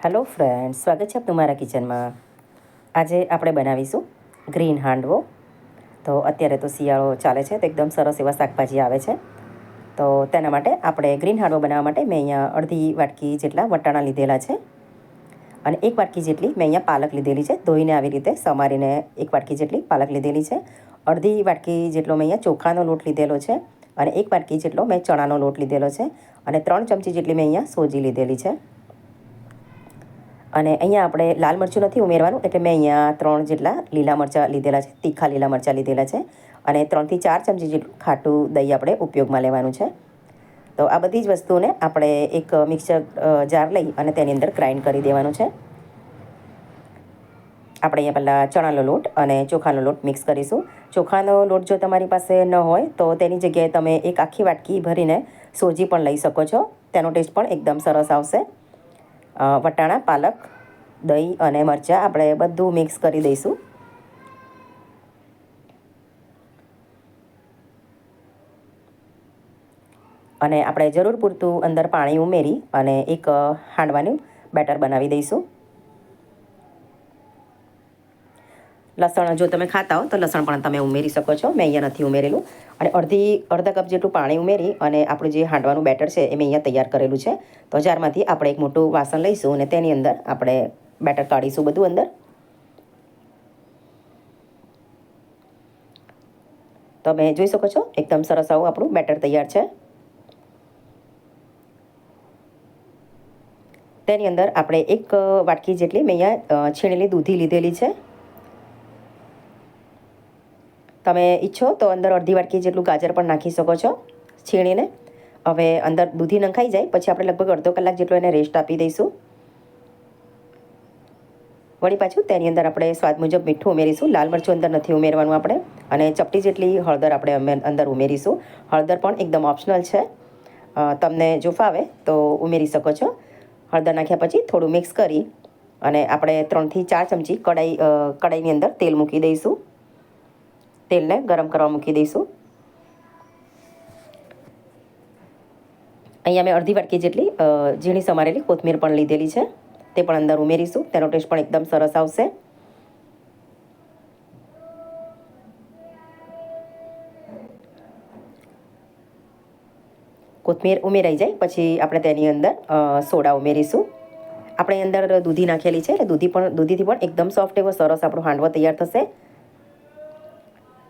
Hello friends, સ્વાગત છે તમારા કિચનમાં. આજે આપણે બનાવીશું ગ્રીન હાંડવો. તો અત્યારે તો શિયાળો ચાલે છે, તો એકદમ સરસ એવા શાકભાજી આવે છે. તો તેના માટે આપણે ગ્રીન હાંડવો બનાવવા માટે મેં અહીંયા અડધી વાટકી જેટલા વટાણા લીધેલા છે અને એક વાટકી જેટલી મેં અહીંયા પાલક લીધેલી છે. ધોઈને આવી રીતે સમારીને એક વાટકી જેટલી પાલક લીધેલી છે. અડધી વાટકી જેટલો મેં અહીંયા ચોખાનો લોટ લીધેલો છે અને એક વાટકી જેટલો મેં ચણાનો લોટ લીધેલો છે અને 3 ચમચી જેટલી મેં અહીંયા સોજી લીધેલી છે. અને અહીંયા આપણે લાલ મરચું નથી ઉમેરવાનું, એટલે મેં અહીંયા 3 જેટલા લીલા મરચાં લીધેલા છે, તીખા લીલા મરચાં લીધેલા છે અને 3 થી 4 ચમચી જેટલું ખાટું દહીં આપણે ઉપયોગમાં લેવાનું છે. તો આ બધી જ વસ્તુને આપણે એક મિક્સર જાર લઈ અને તેની અંદર ગ્રાઇન્ડ કરી દેવાનું છે. આપણે અહીંયા પહેલાં ચણાનો લોટ અને ચોખાનો લોટ મિક્સ કરીશું. ચોખાનો લોટ જો તમારી પાસે ન હોય તો તેની જગ્યાએ તમે એક આખી વાટકી ભરીને સોજી પણ લઈ શકો છો. તેનો ટેસ્ટ પણ એકદમ સરસ આવશે. વટાણા, પાલક, દહીં અને મરચાં આપણે બધું મિક્સ કરી દઈશું. અને આપણે જરૂર પૂરતું અંદર પાણી ઉમેરી અને એક હાંડવાનું બેટર બનાવી દઈશું. લસણ જો તમે ખાતા હો તો લસણ પણ તમે ઉમેરી શકો છો. મેં અહીંયા નથી ઉમેરેલું. અને અડધા કપ જેટલું પાણી ઉમેરી અને આપણું જે હાંડવાનું બેટર છે એ મેં અહીંયા તૈયાર કરેલું છે. તો જારમાંથી આપણે એક મોટું વાસણ લઈશું અને તેની અંદર આપણે બેટર કાઢીશું બધું અંદર. તમે જોઈ શકો છો એકદમ સરસ આવું આપણું બેટર તૈયાર છે. તેની અંદર આપણે એક વાટકી જેટલી મેં અહીંયા છીણેલી દૂધી લીધેલી છે. તમે ઈચ્છો તો અંદર અડધી વાટકી જેટલું ગાજર પણ નાખી શકો છો છીણીને. હવે અંદર દૂધી નંખાઈ જાય પછી આપણે લગભગ અડધો કલાક જેટલો એને રેસ્ટ આપી દઈશું. વળી પાછું તેની અંદર આપણે સ્વાદ મુજબ મીઠું ઉમેરીશું. લાલ મરચું અંદર નથી ઉમેરવાનું આપણે. અને ચપટી જેટલી હળદર આપણે અંદર ઉમેરીશું. હળદર પણ એકદમ ઓપ્શનલ છે, તમને જો ફાવે તો ઉમેરી શકો છો. હળદર નાખ્યા પછી થોડું મિક્સ કરી અને આપણે 3 થી 4 ચમચી કડાઈની અંદર તેલ મૂકી દઈશું. તેલને ગરમ કરવા મૂકી દઈશું. અહીંયા મેં અડધી વાટકી જેટલી ઝીણી સમારેલી કોથમીર પણ લીધેલી છે, તે પણ અંદર ઉમેરીશું. તેનો ટેસ્ટ પણ એકદમ સરસ આવશે. કોથમીર ઉમેરાઈ જાય પછી આપણે તેની અંદર સોડા ઉમેરીશું. આપણે અંદર દૂધી નાખેલી છે એટલે દૂધીથી પણ એકદમ સોફ્ટ એવો સરસ આપણો હાંડવો તૈયાર થશે.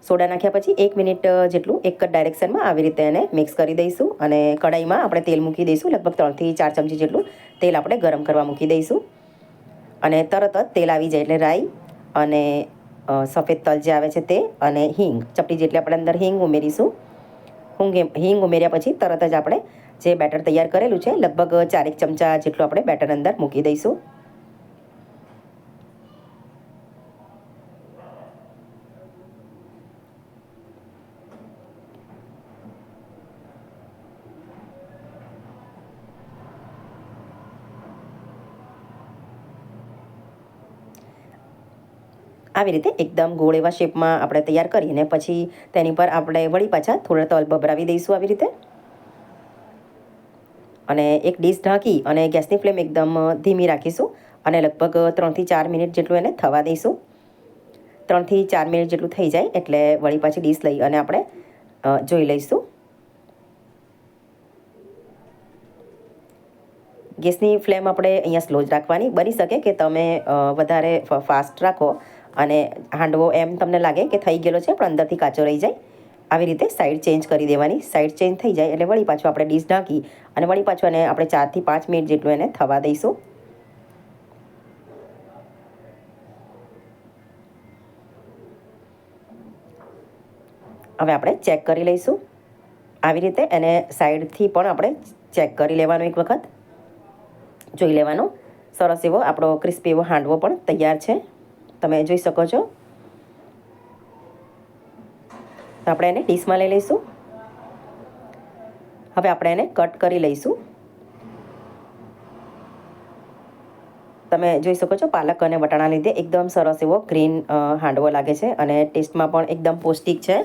સોડા નાખ્યા પછી 1 મિનિટ જેટલું એક જ ડાયરેક્શનમાં આવી રીતે એને મિક્સ કરી દઈશું. અને કઢાઈમાં આપણે તેલ મૂકી દઈશું. લગભગ 3 થી 4 ચમચી જેટલું તેલ આપણે ગરમ કરવા મૂકી દઈશું. અને તરત જ તેલ આવી જાય એટલે રાઈ અને સફેદ તલ જે આવે છે તે અને હિંગ ચપટી જેટલી આપણે અંદર હિંગ ઉમેરીશું. હિંગ ઉમેર્યા પછી તરત જ આપણે જે બેટર તૈયાર કરેલું છે લગભગ 4 ચમચા જેટલું આપણે બેટર અંદર મૂકી દઈશું. આવી રીતે એકદમ ગોળ એવા શેપમાં આપણે તૈયાર કરીને પછી તેની પર આપણે વળી પાછા થોડા તલ ભભરાવી દઈશું આવી રીતે. અને એક ડીશ ઢાંકી અને ગેસની ફ્લેમ એકદમ ધીમી રાખીશું અને લગભગ 3 થી 4 મિનિટ જેટલું એને થવા દઈશું. 3 થી 4 મિનિટ જેટલું થઈ જાય એટલે વળી પાછી ડીશ લઈ અને આપણે જોઈ લઈશું. ગેસની ફ્લેમ આપણે અહીંયા સ્લો જ રાખવાની. બની શકે કે તમે વધારે ફાસ્ટ રાખો અને હાંડવો એમ તમને લાગે કે થઈ ગયેલો છે પણ અંદરથી કાચો રહી જાય. આવી રીતે સાઈડ ચેન્જ કરી દેવાની. સાઈડ ચેન્જ થઈ જાય એટલે વળી પાછું આપણે ડીશ ઢાંકી અને વળી પાછું એને આપણે 4 થી 5 મિનિટ જેટલું એને થવા દઈશું. હવે આપણે ચેક કરી લઈશું. આવી રીતે એને સાઈડથી પણ આપણે ચેક કરી લેવાનું, એક વખત જોઈ લેવાનું. સરસ એવો આપણો ક્રિસ્પી એવો હાંડવો પણ તૈયાર છે, તમે જોઈ શકો છો. તો આપણે એને ડીશમાં લઈ લઈશું. હવે આપણે એને કટ કરી લઈશું. તમે જોઈ શકો છો પાલક અને વટાણા લીધે એકદમ સરસ એવો ગ્રીન હાંડવો લાગે છે અને ટેસ્ટમાં પણ એકદમ પૌષ્ટિક છે.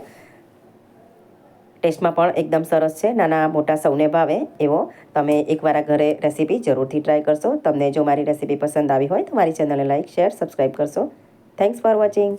ટેસ્ટમાં પણ એકદમ સરસ છે, નાના મોટા સૌને ભાવે એવો. તમે એકવાર આ ઘરે રેસીપી જરૂરથી ટ્રાય કરશો. તમને જો મારી રેસીપી પસંદ આવી હોય તો મારી ચેનલને લાઇક, શેર, સબસ્ક્રાઈબ કરશો. Thanks for watching.